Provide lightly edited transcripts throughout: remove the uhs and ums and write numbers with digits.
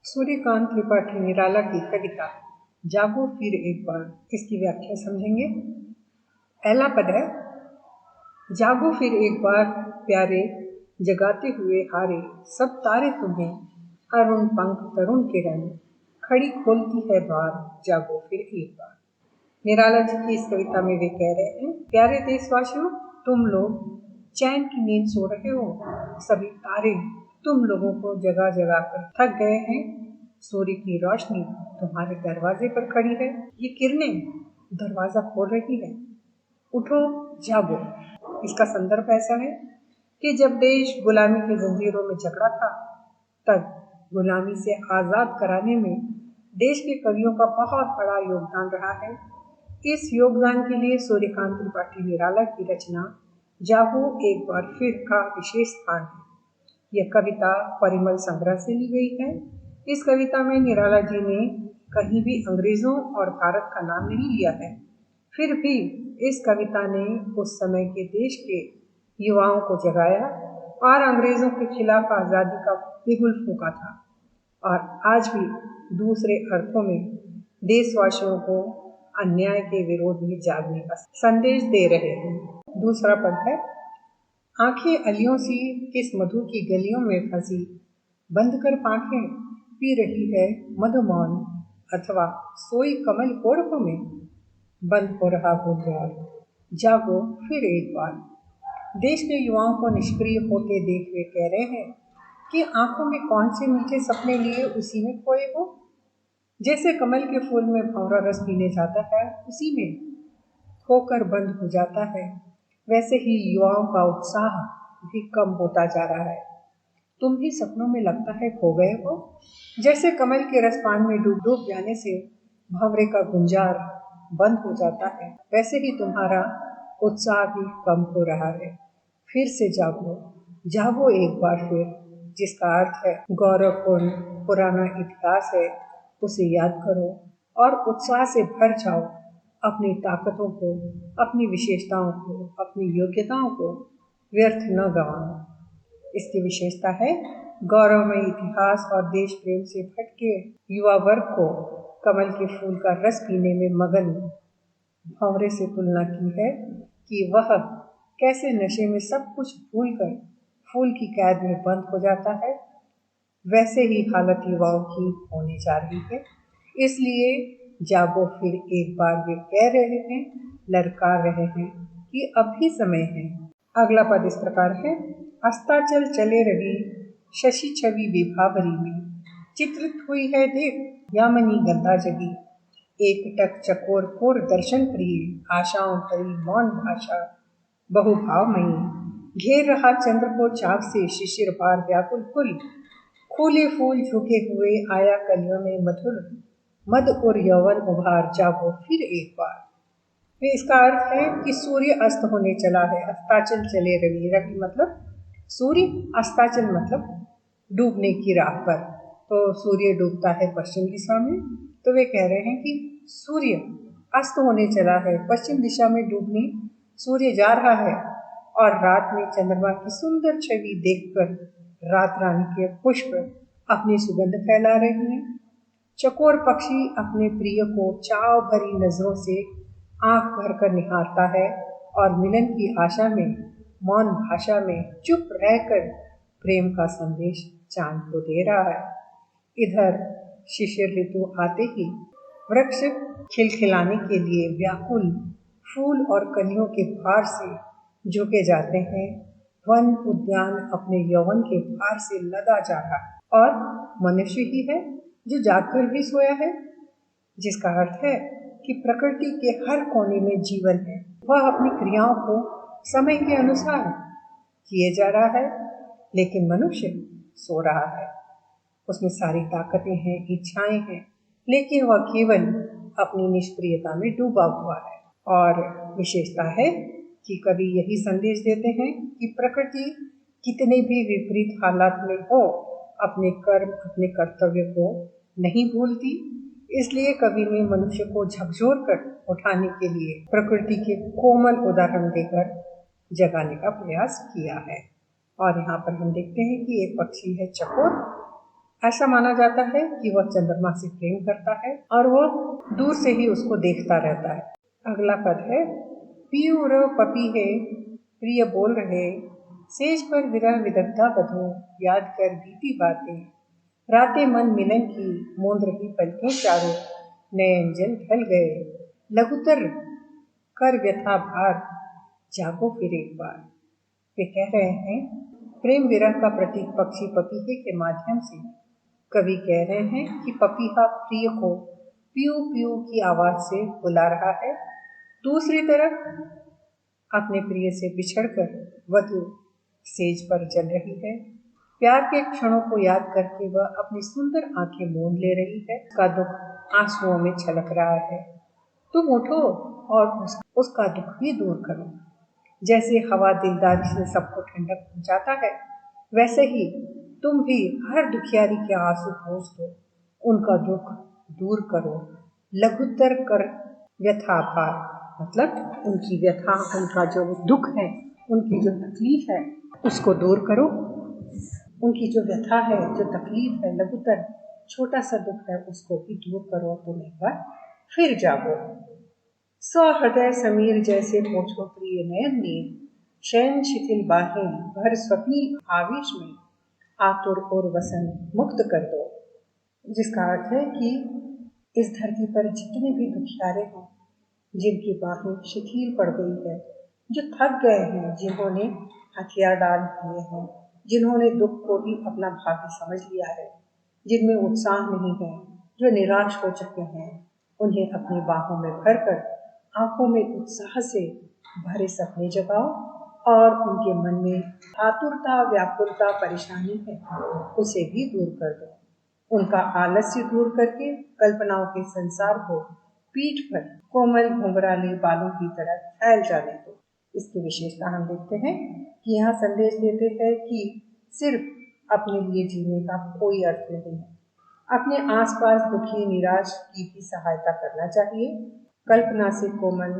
सूर्यकांत त्रिपाठी निराला की कविता जागो फिर एक बार, इसकी व्याख्या समझेंगे। पहला पद है, जागो फिर एक बार प्यारे, जगाते हुए हारे सब तारे तुम्हें, अरुण पंख तरुण किरण खड़ी खोलती है द्वार, जागो फिर एक बार। निराला जी की इस कविता में वे कह रहे हैं, प्यारे देशवासियों, तुम लोग चैन की नींद सो रहे हो, सभी तारे तुम लोगों को जगा जगा कर थक गए हैं। सूर्य की रोशनी तुम्हारे दरवाजे पर खड़ी है, ये किरणें दरवाजा खोल रही है, उठो जागो। इसका संदर्भ ऐसा है कि जब देश गुलामी की जंजीरों में जकड़ा था, तब गुलामी से आजाद कराने में देश के कवियों का बहुत बड़ा योगदान रहा है। इस योगदान के लिए सूर्यकांत त्रिपाठी निराला की रचना जागो एक बार फिर का विशेष स्थान है। यह कविता परिमल संग्रह से ली गई है। इस कविता में निराला जी ने कहीं भी अंग्रेजों और भारत का नाम नहीं लिया है, फिर भी इस कविता ने उस समय के देश के युवाओं को जगाया और अंग्रेजों के खिलाफ आज़ादी का बिगुल फूंका था, और आज भी दूसरे अर्थों में देशवासियों को अन्याय के विरोध में जागने का संदेश दे रहे हैं। दूसरा पद है, आंखें अलियों सी किस मधु की गलियों में फंसी, बंद कर आंखें पी रही है मधुमौन, अथवा सोई कमल कोढ़ों में बंद हो रहा गुलजार, जागो फिर एक बार। देश के युवाओं को निष्क्रिय होते देख वे कह रहे हैं कि आंखों में कौन से मीठे सपने लिए उसी में खोए हो। जैसे कमल के फूल में भंवरा रस पीने जाता है, उसी में खोकर बंद हो जाता है, वैसे ही युवाओं का उत्साह भी कम होता जा रहा है। तुम भी सपनों में लगता है खो गए हो। जैसे कमल के रसपान में डूब डूब जाने से भंवरे का गुंजार बंद हो जाता है, वैसे ही तुम्हारा उत्साह भी कम हो रहा है। फिर से जागो, जागो एक बार फिर, जिसका अर्थ है गौरवपूर्ण पुराना इतिहास है, उसे याद करो और उत्साह से भर जाओ। अपनी ताकतों को, अपनी विशेषताओं को, अपनी योग्यताओं को व्यर्थ न गंवाओ। इसकी विशेषता है, गौरवमय इतिहास और देश प्रेम से भटके युवा वर्ग को कमल के फूल का रस पीने में मगन भंवरे से तुलना की है कि वह कैसे नशे में सब कुछ भूलकर फूल की कैद में बंद हो जाता है। वैसे ही हालत युवाओं की होने जा रही है। इसलिए जागो फिर एक बार, वे कह रहे हैं, ललकार रहे हैं कि अब भी समय है। अगला पद इस प्रकार है, अस्ताचल चले रवि शशि छवि विभावरी में, चित्रित हुई है देख यामिनी गंगा जगी, एक टक चकोर कोर दर्शन प्रिय, आशाओं भरी मौन भाषा बहुभावमयी, घेर रहा चंद्र को चाव से शिशिर बार व्याकुल कुल, फूले फूल झुके हुए आया कलियों में मधुर मद और यौवन उभार, जागो फिर एक बार। इसका अर्थ है कि सूर्य अस्त होने चला है। अस्ताचल चले रवि, रवि मतलब सूर्य, अस्ताचल मतलब डूबने की राह पर। तो सूर्य डूबता है पश्चिम दिशा में, तो वे कह रहे हैं कि सूर्य अस्त होने चला है, पश्चिम दिशा में डूबने सूर्य जा रहा है, और रात में चंद्रमा की सुंदर छवि देखकर रात रानी के पुष्प अपनी सुगंध फैला रहे हैं। चकोर पक्षी अपने प्रिय को चाव भरी नजरों से आंख भरकर निहारता है और मिलन की आशा में मौन भाषा में चुप रहकर प्रेम का संदेश चांद को दे रहा है। इधर शिशिर ऋतु आते ही वृक्ष खिलखिलाने के लिए व्याकुल फूल और कलियों के भार से झुके जाते हैं। वन उद्यान अपने यौवन के भार से लदा जा रहा है, और मनुष्य ही है जो जागकर भी सोया है, जिसका अर्थ है कि प्रकृति के हर कोने में जीवन है। वह अपनी क्रियाओं को समय के अनुसार किए जा रहा है, लेकिन मनुष्य सो रहा है। उसमें सारी ताकतें हैं, इच्छाएं हैं, लेकिन वह केवल अपनी निष्क्रियता में डूबा हुआ है। और विशेषता है कि कवि यही संदेश देते हैं कि प्रकृति कितने भी विपरीत हालात में हो, अपने कर्म, अपने कर्तव्य को नहीं भूलती। इसलिए कवि ने मनुष्य को झकझोर कर उठाने के लिए प्रकृति के कोमल उदाहरण देकर जगाने का प्रयास किया है। और यहाँ पर हम देखते हैं कि एक पक्षी है चकोर, ऐसा माना जाता है कि वह चंद्रमा से प्रेम करता है और वह दूर से ही उसको देखता रहता है। अगला पद है पियू र पपी है प्रिय बोल रहे, सेज पर विरह विदग्धा बधो, याद कर बीती बातें, रातें मन मिलन की मूंद रही पलकें चारों, नयन जल ढल गए, लघुतर कर व्यथा भार, जागो फिर एक बार। वे कह रहे हैं प्रेम विरह का प्रतीक पक्षी पपीहे के माध्यम से कवि कह रहे हैं कि पपीहा प्रिय को पीयू पीयू की आवाज से बुला रहा है। दूसरी तरफ अपने प्रिय से बिछड़कर वधु सेज पर जल रही है। प्यार के क्षणों को याद करके वह अपनी सुंदर आंखें मूंद ले रही है। उसका दुख आंसुओं में छलक रहा है। तुम उठो और उसका दुख भी दूर करो। जैसे हवा दिलदारी से सबको ठंडक पहुंचाता है, वैसे ही तुम भी हर दुखियारी के आंसू पोंछ दो, उनका दुख दूर करो। लघुतर कर व्यथा भार, मतलब उनकी व्यथा, उनका जो दुख है, उनकी जो तकलीफ है, उसको दूर करो। उनकी जो व्यथा है, जो तकलीफ है, लघुतर छोटा सा दुख है, उसको भी दूर करो। तुम एक बार फिर जागो। हृदय समीर जैसे पोछो प्रिय नयन नीर, शयन शिथिल बाहें भर स्वप्नी आवेश में, आतुर और वसन मुक्त कर दो। जिसका अर्थ है कि इस धरती पर जितने भी दुखियारे हैं, जिनकी बाहें शिथिल पड़ गई है, जो थक गए हैं, जिन्होंने हथियार डाल दिए हैं, जिन्होंने दुख को भी अपना भाग्य समझ लिया है, जिनमें उत्साह नहीं है, जो निराश हो चुके हैं, उन्हें अपनी बाहों में भरकर आंखों में उत्साह से भरे सपने जगाओ और उनके मन में आतुरता, व्याकुलता, परेशानी है, उसे भी दूर कर दो। उनका आलस्य दूर करके कल्पनाओं के संसार को पीठ पर कोमल घुंघराले बालों की तरह फैल जाने दो। इसकी विशेषता हम देखते हैं कि यहाँ संदेश देते हैं कि सिर्फ अपने लिए जीने का कोई अर्थ नहीं है। अपने आसपास दुखी निराश की भी सहायता करना चाहिए। कल्पना से कोमल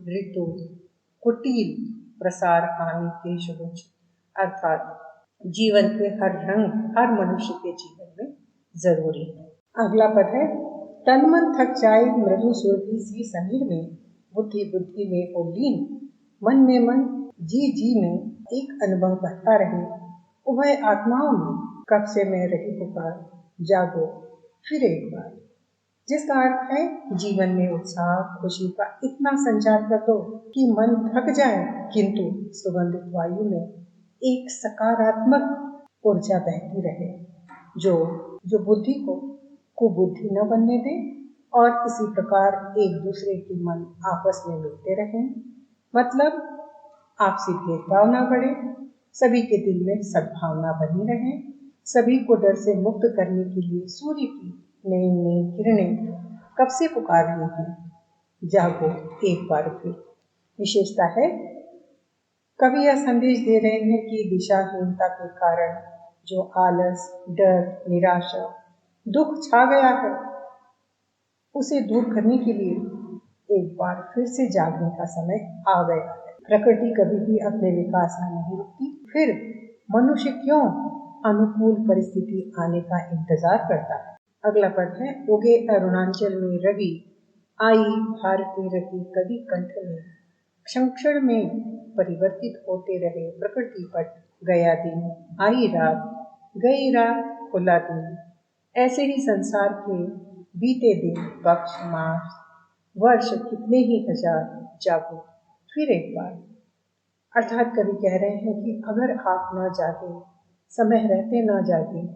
ऋतु कुटील प्रसार आने के शुभ, अर्थात जीवन के हर रंग हर मनुष्य के जीवन में जरूरी है। अगला पद है तन मन थक जाए मृदु सुरभि सी समीर में, बुद्धि बुद्धि में हो लीन, मन में मन जी जी में एक अनुभव बढ़ता रहे, उभय आत्माओं में कब से मैं रही पुकार, जागो फिर एक बार। जिसका अर्थ है जीवन में उत्साह खुशी का इतना संचार कर दो कि मन थक जाए, किंतु सुगंधित वायु में एक सकारात्मक ऊर्जा बहती रहे, जो बुद्धि को कुबुद्धि न बनने दे और इसी प्रकार एक दूसरे के मन आपस में मिलते रहें। मतलब आपसी भेदभाव न बढ़े, सभी के दिल में सद्भावना बनी रहे। सभी को डर से मुक्त करने के लिए सूर्य की नई नई किरणें कब से पुकार रही हैं, जागो एक बार फिर। विशेषता है कवि यह संदेश दे रहे हैं कि दिशाहीनता के कारण जो आलस, डर, निराशा, दुख छा गया है, उसे दूर करने के लिए एक बार फिर से जागने का समय आ गया है। प्रकृति कभी भी अपने विकास में नहीं रुकती, फिर मनुष्य क्यों अनुकूल परिस्थिति आने का इंतजार करता है। अगला पद है उगे अरुणाचल में रवि, आई भारती रही कवि कंठ में, क्षण क्षण में परिवर्तित होते रहे प्रकृति पट, गया दिन आई रात, गई रात खुला दिन। ऐसे ही संसार के बीते दिन, पक्ष, मास, वर्ष कितने ही हजार, जागो फिर एक बार। अर्थात कवि कह रहे हैं कि अगर आप न जागे, समय रहते न जागे,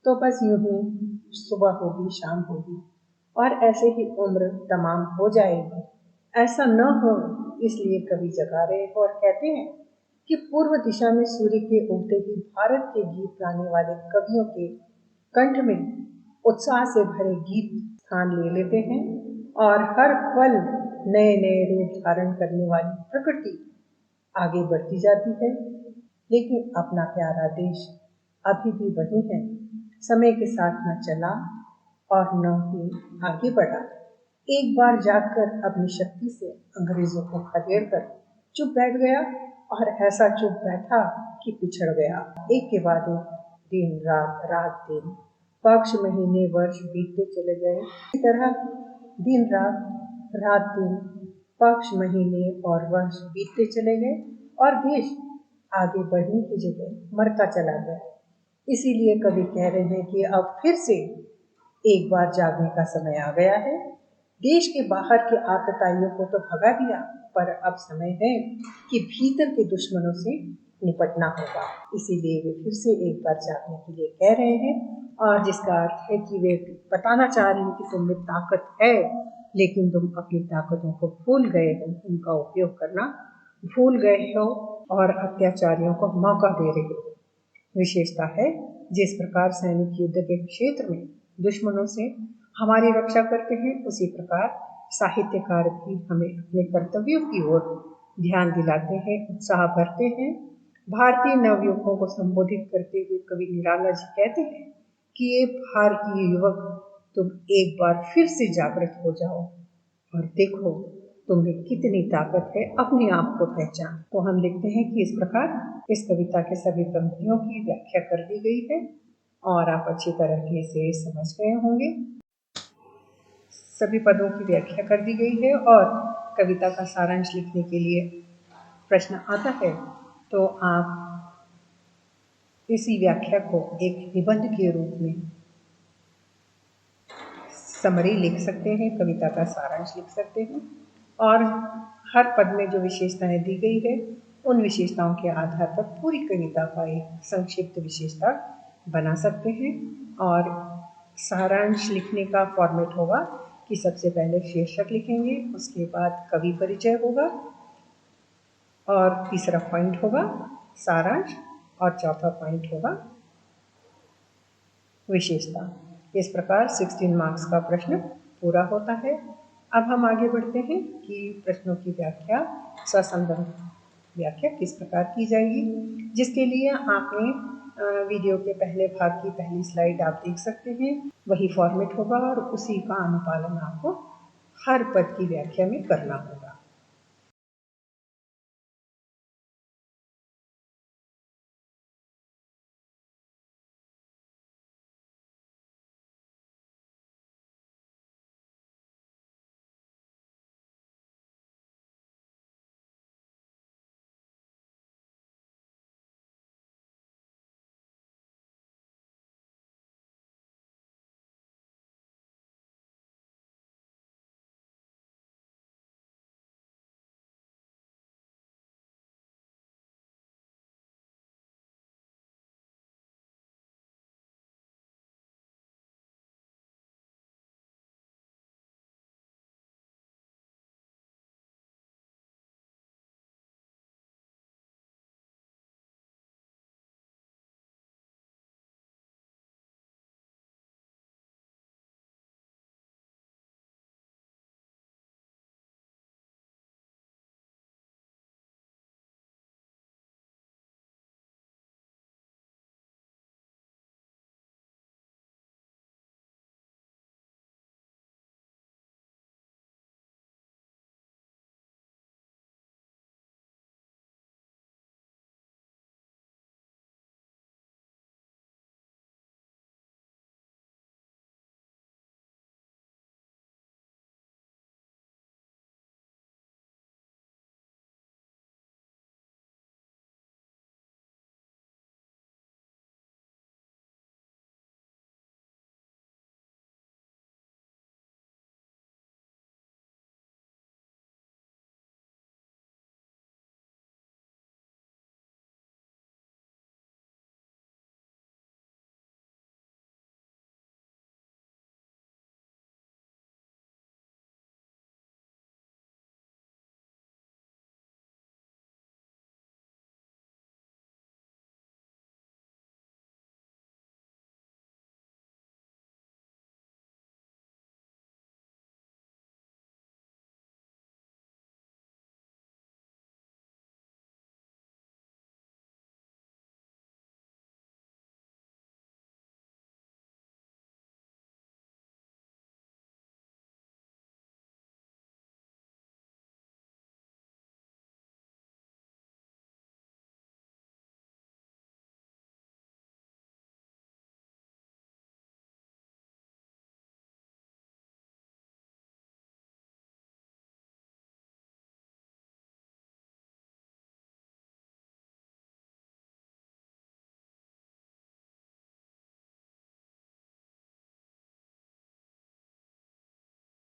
तो बस यूं ही सुबह होगी, शाम होगी और ऐसे ही उम्र तमाम हो जाएगी। ऐसा न हो इसलिए कवि जगा रहे हैं और कहते हैं कि पूर्व दिशा में सूर्य के उगते ही भारत के गीत गाने वाले कवियों के कंठ में उत्साह से भरे गीत स्थान ले लेते हैं और हर पल नए नए रूप धारण करने वाली प्रकृति आगे बढ़ती जाती है। लेकिन अपना प्यारा देश अभी भी वही है, समय के साथ न चला और न ही आगे बढ़ा। एक बार जागकर अपनी शक्ति से अंग्रेजों को खदेड़ कर चुप बैठ गया और ऐसा चुप बैठा कि पिछड़ गया। एक के बाद एक दिन रात, रात दिन पक्ष महीने वर्ष बीतते चले गए। इसी तरह दिन रात, रात दिन, पक्ष महीने और वर्ष बीतते चले गए और देश आगे बढ़ने की जगह मरता चला गया। इसीलिए कवि कह रहे हैं कि अब फिर से एक बार जागने का समय आ गया है। देश के बाहर के आतताइयों को तो भगा दिया, पर अब समय है कि भीतर के दुश्मनों से निपटना होगा। इसीलिए वे फिर से एक बार जागने के लिए कह रहे हैं, और जिसका अर्थ है कि वे बताना चाह रहे हैं कि तुम में ताकत है, लेकिन तुम अपनी ताकतों को भूल गए हो, उनका उपयोग करना भूल गए हो और अत्याचारियों को मौका दे रहे हो। विशेषता है, जिस प्रकार सैनिक युद्ध के क्षेत्र में दुश्मनों से हमारी रक्षा करते हैं, उसी प्रकार साहित्यकार भी हमें अपने कर्तव्यों की ओर ध्यान दिलाते हैं, उत्साह भरते हैं। भारतीय नवयुवकों को संबोधित करते हुए कवि निराला जी कहते हैं कि ये भारतीय युवक, तुम एक बार फिर से जागृत हो जाओ और देखो तुम्हें कितनी ताकत है, अपने आप को पहचान। तो हम लिखते हैं कि इस प्रकार इस कविता के सभी पंक्तियों की व्याख्या कर दी गई है और आप अच्छी तरह से समझ गए होंगे। सभी पदों की व्याख्या कर दी गई है और कविता का सारांश लिखने के लिए प्रश्न आता है तो आप इसी व्याख्या को एक निबंध के रूप में समरी लिख सकते हैं, कविता का सारांश लिख सकते हैं और हर पद में जो विशेषताएं दी गई है उन विशेषताओं के आधार पर पूरी कविता का एक संक्षिप्त विशेषता बना सकते हैं। और सारांश लिखने का फॉर्मेट होगा कि सबसे पहले शीर्षक लिखेंगे, उसके बाद कवि परिचय होगा और तीसरा पॉइंट होगा सारांश और चौथा पॉइंट होगा विशेषता। इस प्रकार 16 मार्क्स का प्रश्न पूरा होता है। अब हम आगे बढ़ते हैं कि प्रश्नों की व्याख्या, ससंदर्भ व्याख्या किस प्रकार की जाएगी, जिसके लिए आपने वीडियो के पहले भाग की पहली स्लाइड आप देख सकते हैं। वही फॉर्मेट होगा और उसी का अनुपालन आपको हर पद की व्याख्या में करना होगा।